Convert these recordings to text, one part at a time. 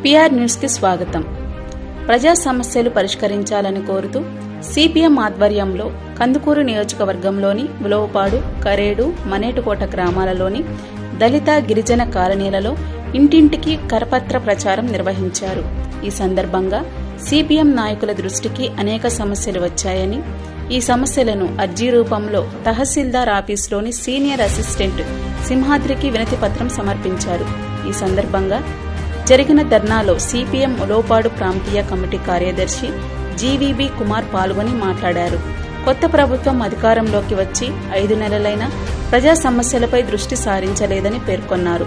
PR news కి స్వాగతం. ప్రజా సమస్యలు పరిష్కరించాలని కోరుతూ సిపిఎం ఆధ్వర్యంలో కందుకూరు నియోజకవర్గంలోని ఉలవపాడు, కరేడు, మనేటుకోట గ్రామాలలోని దళిత, గిరిజన కాలనీలలో ఇంటింటికి కరపత్ర ప్రచారం నిర్వహించారు. ఈ సందర్భంగా సిపిఎం నాయకుల దృష్టికి అనేక సమస్యలు వచ్చాయని, ఈ సమస్యలను అర్జీ రూపంలో తహసీల్దార్ ఆఫీసులోని సీనియర్ అసిస్టెంట్ సింహాద్రికి వినతి పత్రం సమర్పించారు. ఈ సందర్భంగా జరిగిన ధర్నాలో సిపిఎం ఉలవపాడు ప్రాంతీయ కమిటీ కార్యదర్శి జీవీబీ కుమార్ పాల్గొని మాట్లాడారు. కొత్త ప్రభుత్వం అధికారంలోకి వచ్చి 5 నెలలైనా ప్రజా సమస్యలపై దృష్టి సారించలేదని పేర్కొన్నారు.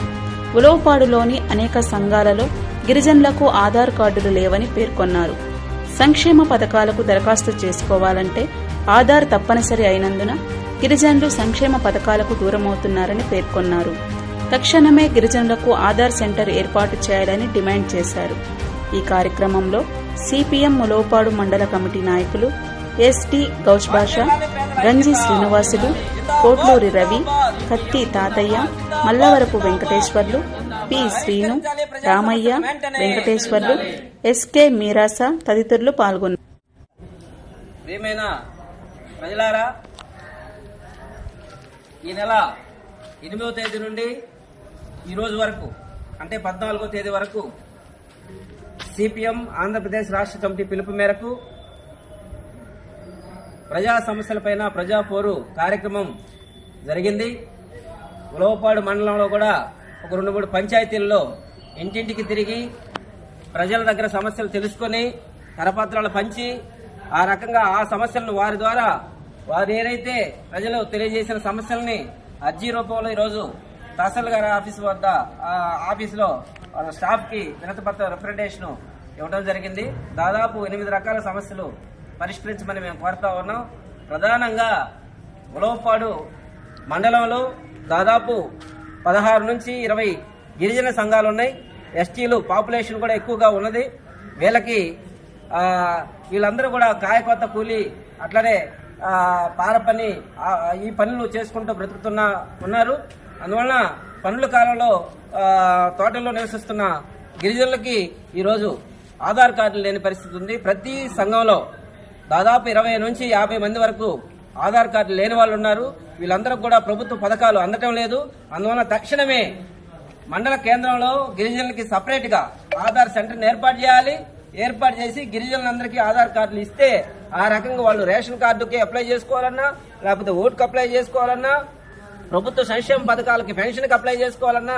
ఉలవపాడులోని అనేక సంఘాలలో గిరిజనులకు ఆధార్ కార్డులు లేవని పేర్కొన్నారు. సంక్షేమ పథకాలకు దరఖాస్తు చేసుకోవాలంటే ఆధార్ తప్పనిసరి అయినందున గిరిజనులు సంక్షేమ పథకాలకు దూరమవుతున్నారని పేర్కొన్నారు. తక్షణమే గిరిజనులకు ఆధార్ సెంటర్ ఏర్పాటు చేయాలని డిమాండ్ చేశారు. ఈ కార్యక్రమంలో సిపిఎం ఉలవపాడు మండల కమిటీ నాయకులు ఎస్టీ గౌష్ బాషా, గంజి శ్రీనివాసులు, కోట్లూరి రవి, కత్తి తాతయ్య, మల్లవరపు వెంకటేశ్వర్లు, పి శ్రీను, రామయ్య, వెంకటేశ్వర్లు, ఎస్కే మీరాస తదితరులు పాల్గొన్నారు. ప్రజలారా, ఈ నెల 8వ తేదీ నుండి ఈ రోజు వరకు అంటే 14వ తేదీ వరకు సిపిఎం ఆంధ్రప్రదేశ్ రాష్ట్ర కమిటీ పిలుపు మేరకు ప్రజా సమస్యలపైన ప్రజా పోరు కార్యక్రమం జరిగింది. ఉలవపాడు మండలంలో కూడా ఒక 2-3 పంచాయతీల్లో ఇంటింటికి తిరిగి ప్రజల దగ్గర సమస్యలు తెలుసుకొని కరపత్రాలు పంచి ఆ రకంగా ఆ సమస్యలను వారి ద్వారా వారు ఏదైతే ప్రజలు తెలియజేసిన సమస్యల్ని అర్జీ రూపంలో ఈరోజు తహసీల్దార్ ఆఫీస్ వద్ద ఆఫీసులో స్టాఫ్ కి వినతిపత్ర రిప్రజెంటేషన్ ఇవ్వడం జరిగింది. దాదాపు 8 రకాల సమస్యలు పరిష్కరించమని మేము కోరుతా ఉన్నాం. ప్రధానంగా ఉలవపాడు మండలంలో దాదాపు 16 నుంచి 20 గిరిజన సంఘాలు ఉన్నాయి. ఎస్టీలు పాపులేషన్ కూడా ఎక్కువగా ఉన్నది. వీళ్ళందరూ కూడా కాయకొత్త కూలి అట్లనే పార పని ఈ పనులు చేసుకుంటూ ఉన్నారు. అందువలన పనుల కాలంలో తోటల్లో నివసిస్తున్న గిరిజనులకి ఈరోజు ఆధార్ కార్డులు లేని పరిస్థితి ఉంది. ప్రతి సంఘంలో దాదాపు 20 నుంచి 50 మంది వరకు ఆధార్ కార్డులు లేని వాళ్ళు ఉన్నారు. వీళ్ళందరూ కూడా ప్రభుత్వ పథకాలు అందటం లేదు. అందువలన తక్షణమే మండల కేంద్రంలో గిరిజనులకి సపరేట్ గా ఆధార్ సెంటర్ని ఏర్పాటు చేసి గిరిజనులందరికీ ఆధార్ కార్డులు ఇస్తే ఆ రకంగా వాళ్ళు రేషన్ కార్డుకి అప్లై చేసుకోవాలన్నా, లేకపోతే ఓటుకు అప్లై చేసుకోవాలన్నా, ప్రభుత్వ సంక్షేమ పథకాలకి పెన్షన్కి అప్లై చేసుకోవాలన్నా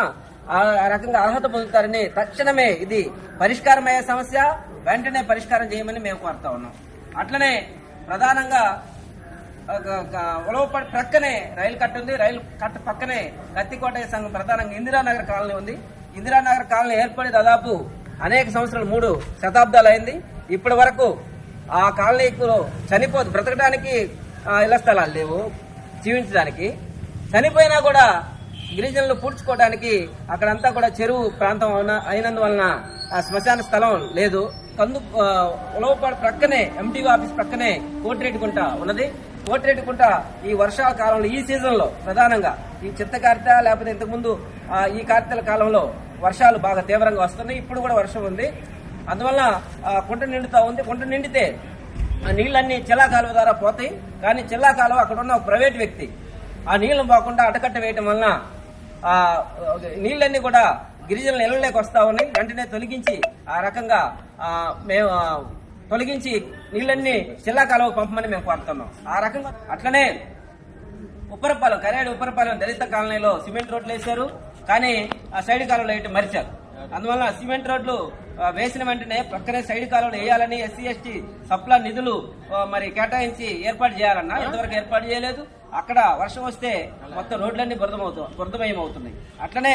ఆ రకంగా అర్హత పొందుతారని తక్షణమే ఇది పరిష్కారం అయ్యే సమస్య, వెంటనే పరిష్కారం చేయమని మేము కోరుతా ఉన్నాం. అట్లనే ప్రధానంగా ఉలవపాడు ప్రక్కనే రైలు కట్ట ఉంది. రైలు కట్ట పక్కనే కత్తికోట సంఘం ప్రధానంగా ఇందిరానగర్ కాలనీ ఉంది. ఇందిరానగర్ కాలనీ ఏర్పడి దాదాపు అనేక సంవత్సరాలు 3 శతాబ్దాలు అయింది. ఇప్పటి వరకు ఆ కాలనీలో బ్రతకడానికి ఇళ్ల స్థలాలు లేవు, జీవించడానికి. చనిపోయినా కూడా గిరిజనులు పూడ్చుకోవడానికి అక్కడంతా కూడా చెరువు ప్రాంతం అయినందువలన ఆ శ్మశాన స్థలం లేదు. ఉలవపాడు ప్రక్కనే ఎంటీఓ ఆఫీస్ ప్రక్కనే కోటిరెడ్డికుంట ఉన్నది. కోటిరెడ్డికుంట ఈ వర్షాకాలంలో ఈ సీజన్ లో ప్రధానంగా ఈ చిత్తకార్తె లేకపోతే ఇంతకుముందు ఈ కార్తెల కాలంలో వర్షాలు బాగా తీవ్రంగా వస్తున్నాయి. ఇప్పుడు కూడా వర్షం ఉంది. అందువల్ల కుంట నిండుతా ఉంది. కుంట నిండితే ఆ నీళ్లన్నీ చెల్లా కాలువ ద్వారా పోతాయి. కానీ చెల్లా కాలువ అక్కడ ఉన్న ఒక ప్రైవేట్ వ్యక్తి ఆ నీళ్లను పోకుండా అడ్డకట్ట వేయటం వలన ఆ నీళ్లన్నీ కూడా గిరిజనుల ఇళ్లలోకి వస్తా ఉన్నాయి. వెంటనే తొలగించి ఆ రకంగా మేము తొలగించి నీళ్లన్నీ చెల్లా కాలువకు పంపమని మేము కోరుతున్నాం. ఆ రకంగా అట్లనే ఉప్పరపాలెం, కరేడు ఉప్పరపాలెం దళిత కాలనీలో సిమెంట్ రోడ్లు వేశారు. కానీ ఆ సైడ్ కాలువలో వేయటం మరిచారు. అందువల్ల సిమెంట్ రోడ్లు వేసిన వెంటనే ప్రక్కనే సైడ్ కాలువలు వేయాలని ఎస్సీ ఎస్టీ సప్లా నిధులు మరి కేటాయించి ఏర్పాటు చేయాలన్నా ఇంతవరకు ఏర్పాటు చేయలేదు. అక్కడ వర్షం వస్తే మొత్తం రోడ్లన్నీ బురదమయం అవుతున్నాయి. అట్లనే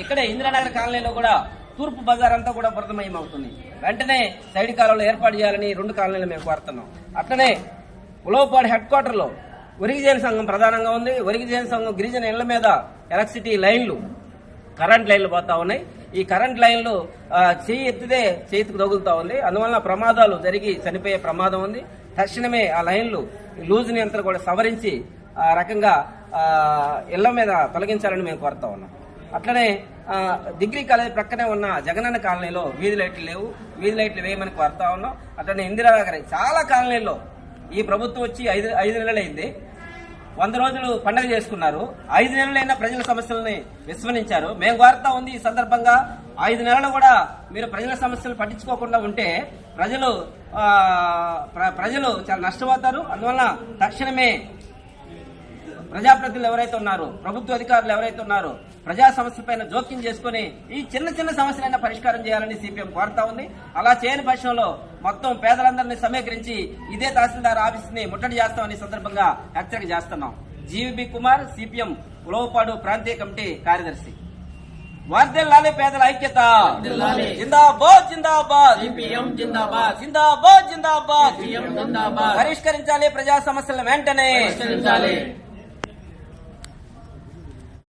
ఇక్కడ ఇందిరానగర్ కాలనీలో కూడా తూర్పు బజార్ అంతా కూడా బురదమయం అవుతుంది. వెంటనే సైడ్ కాలువలు ఏర్పాటు చేయాలని 2 కాలనీలు మేము కోరుతున్నాం. అట్లనే ఉలవపాడు హెడ్ క్వార్టర్ లో ఒరిగిజన సంఘం ప్రధానంగా ఉంది. ఒరిగిజన సంఘం గిరిజన ఇళ్ల మీద ఎలక్ట్రిసిటీ లైన్లు, కరెంట్ లైన్లు పోతా ఉన్నాయి. ఈ కరెంట్ లైన్లు చేయి ఎత్తితే చేతికి తగులుతా ఉంది. అందువల్ల ప్రమాదాలు జరిగి చనిపోయే ప్రమాదం ఉంది. తక్షణమే ఆ లైన్లు లూజ్ని అంతా కూడా సవరించి ఆ రకంగా ఇళ్ల మీద తొలగించాలని మేము కోరుతా ఉన్నాం. అట్లనే డిగ్రీ కాలేజ్ ప్రక్కనే ఉన్న జగనన్న కాలనీలో వీధి లైట్లు లేవు. వీధి లైట్లు వేయమని కోరుతా ఉన్నాం. అట్లనే ఇందిరానగర్ చాలా కాలనీల్లో ఈ ప్రభుత్వం వచ్చి 5 నెలలైంది. 100 రోజులు పండుగ చేసుకున్నారు. 5 నెలలైనా ప్రజల సమస్యలని విస్మరించారు. మేము కోరుతా ఉంది ఈ సందర్భంగా 5 నెలలు కూడా మీరు ప్రజల సమస్యలు పట్టించుకోకుండా ఉంటే ప్రజలు చాలా నష్టపోతారు. అందువల్ల తక్షణమే ప్రజాప్రతినిధులు ఎవరైతే ఉన్నారో, ప్రభుత్వ అధికారులు ఎవరైతే ఉన్నారో ప్రజా సమస్యలపైన జోక్యం చేసుకుని ఈ చిన్న సమస్యలైనా పరిష్కారం చేయాలని సిపిఎం కోరుతా ఉంది. అలా చేయని పక్షంలో మొత్తం పేదలందరినీ సమీకరించి ఇదే తహసీల్దార్ ఆఫీస్ ని ముట్టడి చేస్తామని సందర్భంగా హెచ్చరిక చేస్తున్నాం. జీవీబీ కుమార్, సిపిఎం ఉలవపాడు ప్రాంతీయ కమిటీ కార్యదర్శి. వర్ధిల్లాలి పేదల ఐక్యత. జిందాబాద్ జిందాబాద్ జిందాబాద్ జిందాబాద్ జిందాబాద్. పరిష్కరించాలి ప్రజా సమస్యలను వెంటనే.